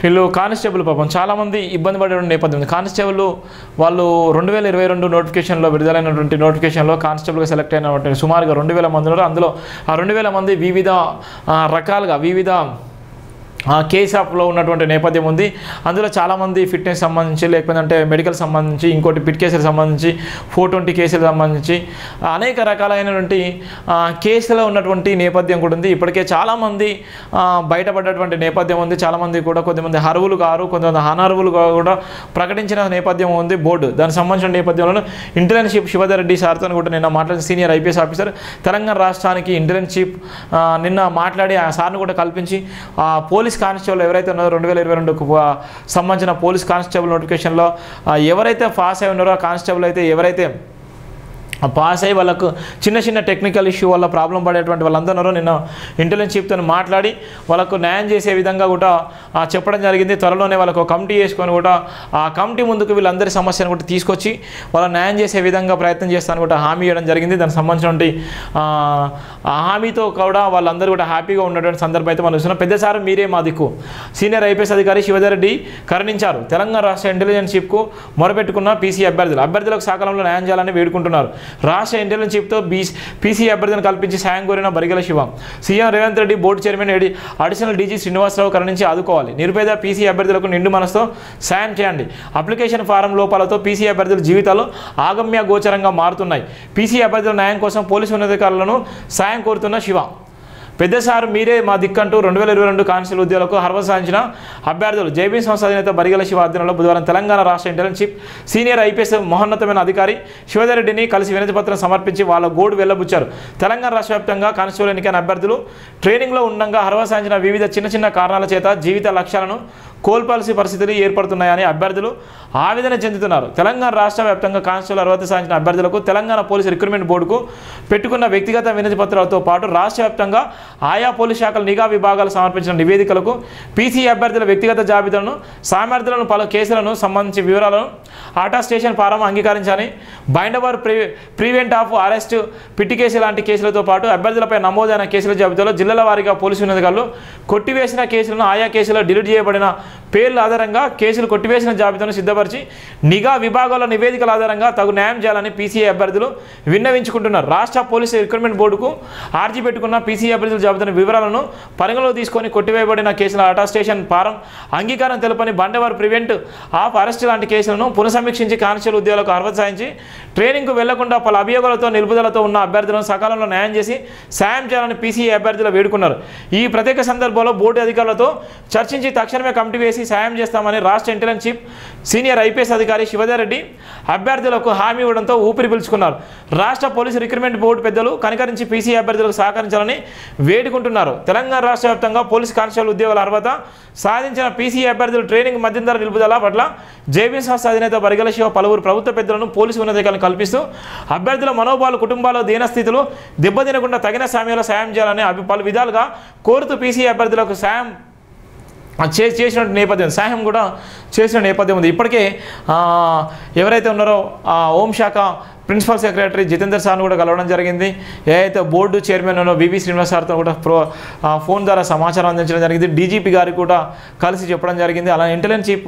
వీళ్ళు కానిస్టేబుల్ పాపం చాలామంది ఇబ్బంది పడే నేపథ్యం ఉంది. కానిస్టేబుల్ వాళ్ళు 2022 నోటిఫికేషన్లో విడుదలైనటువంటి నోటిఫికేషన్లో కానిస్టేబుల్గా సెలెక్ట్ అయినటువంటి సుమారుగా 2000 మంది ఉన్నారు. అందులో ఆ 2000 మంది వివిధ రకాలుగా వివిధ కేస్ ఆఫ్లో ఉన్నటువంటి నేపథ్యం ఉంది. అందులో చాలామంది ఫిట్నెస్ సంబంధించి, లేకపోతే మెడికల్ సంబంధించి, ఇంకోటి పిట్ కేసులకు సంబంధించి, 420 కేసులకు సంబంధించి అనేక రకాలైనటువంటి కేసులో ఉన్నటువంటి నేపథ్యం కూడా ఉంది. ఇప్పటికే చాలామంది బయటపడ్డటువంటి నేపథ్యం ఉంది. చాలామంది కూడా కొంతమంది అర్హులు కారు, కొంతమంది అనర్హులు కూడా ప్రకటించిన నేపథ్యం ఉంది బోర్డు. దానికి సంబంధించిన నేపథ్యంలో ఇంటర్న్షిప్ శివధర్ రెడ్డి సార్తో కూడా నిన్న మాట్లాడిన సీనియర్ ఐపీఎస్ ఆఫీసర్ తెలంగాణ రాష్ట్రానికి ఇంటర్న్షిప్ నిన్న మాట్లాడి ఆ సార్ను కూడా కల్పించి పోలీస్ కానిస్టేబుల్ ఎవరైతే ఉన్నారో 2022కు సంబంధించిన పోలీస్ కానిస్టేబుల్ నోటిఫికేషన్లో ఎవరైతే పాస్ అయి ఉన్నారో ఆ కానిస్టేబుల్ అయితే ఎవరైతే పాస్ అయ్యి వాళ్ళకు చిన్న చిన్న టెక్నికల్ ఇష్యూ వల్ల ప్రాబ్లం పడేటువంటి వాళ్ళందరూ నిన్న ఇంటర్న్షిప్తో మాట్లాడి వాళ్ళకు న్యాయం చేసే విధంగా కూడా చెప్పడం జరిగింది. త్వరలోనే వాళ్ళకు కమిటీ వేసుకొని కూడా ఆ కమిటీ ముందుకు వీళ్ళందరి సమస్యను కూడా తీసుకొచ్చి వాళ్ళ న్యాయం చేసే విధంగా ప్రయత్నం చేస్తాను కూడా హామీ ఇవ్వడం జరిగింది. దానికి సంబంధించినటువంటి హామీతో కూడా వాళ్ళందరూ కూడా హ్యాపీగా ఉన్నటువంటి సందర్భం అయితే మనం చూస్తున్నాం. పెద్దసారి మీరే మా దిక్కు సీనియర్ ఐపీఎస్ అధికారి శివధర్ రెడ్డి కరుణించారు. తెలంగాణ రాష్ట్ర ఇంటెలిజెన్షిప్కు మొరపెట్టుకున్న పీసీ అభ్యర్థులకు సకాలంలో న్యాయం చేయాలని వేడుకుంటున్నారు. రాష్ట్ర ఇంటెలిజెన్షిప్తో పీసీ అభ్యర్థిని కల్పించి సాయం కోరిన Barigela Shiva. CM Revanth Reddy board chairman additional DG Srinivasarao కరుణించి ఆదుకోవాలి. నిరుపేద పీసీ అభ్యర్థులకు నిండు మనసుతో సాయం చేయండి. అప్లికేషన్ ఫారం లోపాలతో పీసీ అభ్యర్థుల జీవితాలు ఆగమ్య గోచరంగా మారుతున్నాయి. పీసీ అభ్యర్థుల న్యాయం కోసం పోలీసు ఉన్నతాధికారులను సాయం కోరుతున్న శివ. పెద్దసారు మీరే మా దిక్కంటూ 2022 కానిస్టేబుల్ ఉద్యోగులకు అర్హత సాధించిన అభ్యర్థులు జేబీ సంస్థ అధినేత బరిగెల శివ ఆధ్వర్యంలో బుధవారం తెలంగాణ రాష్ట్ర ఇంటర్న్షిప్ సీనియర్ ఐపీఎస్ మహోన్నతమైన అధికారి శివధర్ రెడ్డిని కలిసి వినతి పత్రం సమర్పించి వాళ్ళ గోడు వెల్లబుచ్చారు. తెలంగాణ రాష్ట్ర వ్యాప్తంగా కానిస్టేబుల్ ఎన్నికైన అభ్యర్థులు ట్రైనింగ్లో ఉండగా అర్హత సాధించిన వివిధ చిన్న చిన్న కారణాల చేత జీవిత లక్ష్యాలను కోల్పోవాల్సిన పరిస్థితులు ఏర్పడుతున్నాయని అభ్యర్థులు ఆవేదన చెందుతున్నారు. తెలంగాణ రాష్ట్ర వ్యాప్తంగా కానిస్టేబుల్ అర్హత సాధించిన అభ్యర్థులకు తెలంగాణ పోలీసు రిక్రూట్మెంట్ బోర్డుకు పెట్టుకున్న వ్యక్తిగత వినతి పత్రాలతో పాటు రాష్ట్ర వ్యాప్తంగా ఆయా పోలీస్ శాఖల నిఘా విభాగాలు సమర్పించిన నివేదికలకు పీసీ అభ్యర్థుల వ్యక్తిగత జాబితాలను సామర్థ్యాలను పలు కేసులను సంబంధించి వివరాలను ఆటా స్టేషన్ ఫారం అంగీకరించాలని bind over prevent of arrest petty case లాంటి కేసులతో పాటు అభ్యర్థులపై నమోదైన కేసుల జాబితాలో జిల్లాల వారీగా పోలీసు ఉన్నతాధికారులు కొట్టివేసిన కేసులను ఆయా కేసులో డిలీట్ చేయబడిన పేర్ల ఆధారంగా కేసులు కొట్టివేసిన జాబితాను సిద్ధపరిచి నిఘా విభాగాల నివేదికల ఆధారంగా తగు న్యాయం చేయాలని పీసీఐ అభ్యర్థులు విన్నవించుకుంటున్నారు. రాష్ట్ర పోలీసు రిక్రూట్మెంట్ బోర్డుకు ఆర్జీ పెట్టుకున్న పీసీఐ అభ్యర్థుల జాబితాను వివరాలను పరిగణలోకి తీసుకొని కొట్టివేయబడిన కేసుల ఆటా స్టేషన్ ఫారం అంగీకారం తెలపని బండవర్ ప్రివెంట్ ఆఫ్ అరెస్ట్ లాంటి కేసులను పునఃసమీక్షించి కానిస్టేబుల్ ఉద్యోగులకు అర్హత సాధించి ట్రైనింగ్కు వెళ్లకుండా పలు అభియోగాలతో నిలుపుదలతో ఉన్న అభ్యర్థులను సకాలంలో న్యాయం చేసి సాయం చేయాలని పీసీఐ అభ్యర్థులు వేడుకున్నారు. ఈ ప్రత్యేక సందర్భంలో బోర్డు అధికారులతో చర్చించి తక్షణమే కమిటీ వేసి సాయం చేస్తామని రాష్ట్ర ఇంటెలిజెన్స్ సీనియర్ ఐపీఎస్ అధికారి శివధర్ రెడ్డి అభ్యర్థులకు హామీ ఇవ్వడంతో ఊపిరి పీల్చుకున్నారు. రాష్ట్ర పోలీసు రిక్రూట్మెంట్ బోర్డు పెద్దలు కనికరించి పీసీ అభ్యర్థులకు సహకరించాలని వేడుకుంటున్నారు. తెలంగాణ రాష్ట్ర వ్యాప్తంగా పోలీసు కానిస్టేబుల్ ఉద్యోగాల అర్హత సాధించిన పీసీ అభ్యర్థులు ట్రైనింగ్ మధ్యంతర నిలుపుదల పట్ల జేబీ సంస్థ అధినేత బరిగెల శివ పలువురు ప్రభుత్వ పెద్దలను పోలీసు ఉన్నతాధికారులను కల్పిస్తూ అభ్యర్థుల మనోభావాలు కుటుంబాల దీనస్థితులు దెబ్బతినకుండా తగిన సమయంలో సాయం చేయాలని పలు విధాలుగా కోరుతూ పీసీ అభ్యర్థులకు సాయం చేసిన నేపథ్యం సాయం కూడా చేసిన నేపథ్యం ఉంది. ఇప్పటికే ఎవరైతే ఉన్నారో హోంశాఖ ప్రిన్సిపల్ సెక్రటరీ జితేందర్ సార్ను కూడా కలవడం జరిగింది. ఏదైతే బోర్డు చైర్మన్ ఉన్నో వివి శ్రీనివాస్ సార్తో కూడా ఫోన్ ద్వారా సమాచారం అందించడం జరిగింది. డీజీపీ గారికి కూడా కలిసి చెప్పడం జరిగింది. అలా ఇంటెలిజెన్స్ చీఫ్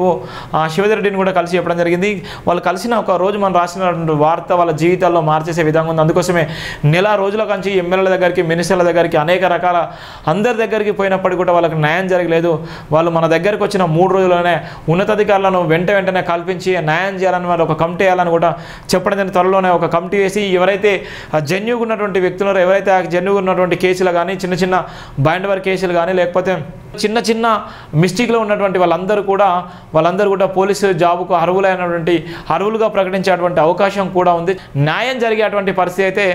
శివధర్ రెడ్డిని కూడా కలిసి చెప్పడం జరిగింది. వాళ్ళు కలిసిన ఒక రోజు మనం రాసినటువంటి వార్త వాళ్ళ జీవితాల్లో మార్చేసే విధంగా ఉంది. అందుకోసమే నెల రోజుల నుంచి ఎమ్మెల్యేల దగ్గరికి, మినిస్టర్ల దగ్గరికి, అనేక రకాల అందరి దగ్గరికి పోయినప్పటికీ కూడా వాళ్ళకి న్యాయం జరగలేదు. వాళ్ళు మన దగ్గరికి వచ్చిన 3 రోజుల్లోనే ఉన్నతాధికారులను వెంటనే కల్పించి న్యాయం చేయాలని వాళ్ళు ఒక కమిటీ వేయాలని కూడా చెప్పడం జరిగింది. త్వరలో ఒక కమిటీ వేసి ఎవరైతే జెన్యూగా ఉన్నటువంటి వ్యక్తులు, ఎవరైతే జెన్యూగా ఉన్నటువంటి కేసులు కానీ, చిన్న చిన్న బైండవర్ కేసులు కానీ, లేకపోతే చిన్న చిన్న మిస్టేక్లో ఉన్నటువంటి వాళ్ళందరూ కూడా పోలీసు జాబుకు అర్హులుగా ప్రకటించేటువంటి అవకాశం కూడా ఉంది. న్యాయం జరిగేటువంటి పరిస్థితి అయితే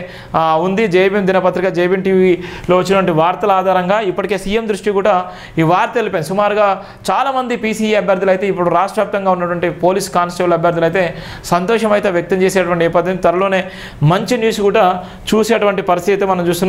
ఉంది. జేబీఎం దినపత్రిక, జేబీఎం టీవీలో వచ్చినటువంటి వార్తల ఆధారంగా ఇప్పటికే సీఎం దృష్టి కూడా ఈ వార్త వెళ్ళిపోయింది. సుమారుగా చాలామంది పీసీఈ అభ్యర్థులు అయితే ఇప్పుడు రాష్ట్ర వ్యాప్తంగా ఉన్నటువంటి పోలీస్ కానిస్టేబుల్ అభ్యర్థులు అయితే సంతోషం అయితే వ్యక్తం చేసేటువంటి నేపథ్యం. త్వరలోనే మంచి న్యూస్ కూడా చూసేటువంటి పరిస్థితి అయితే మనం చూస్తున్నాం.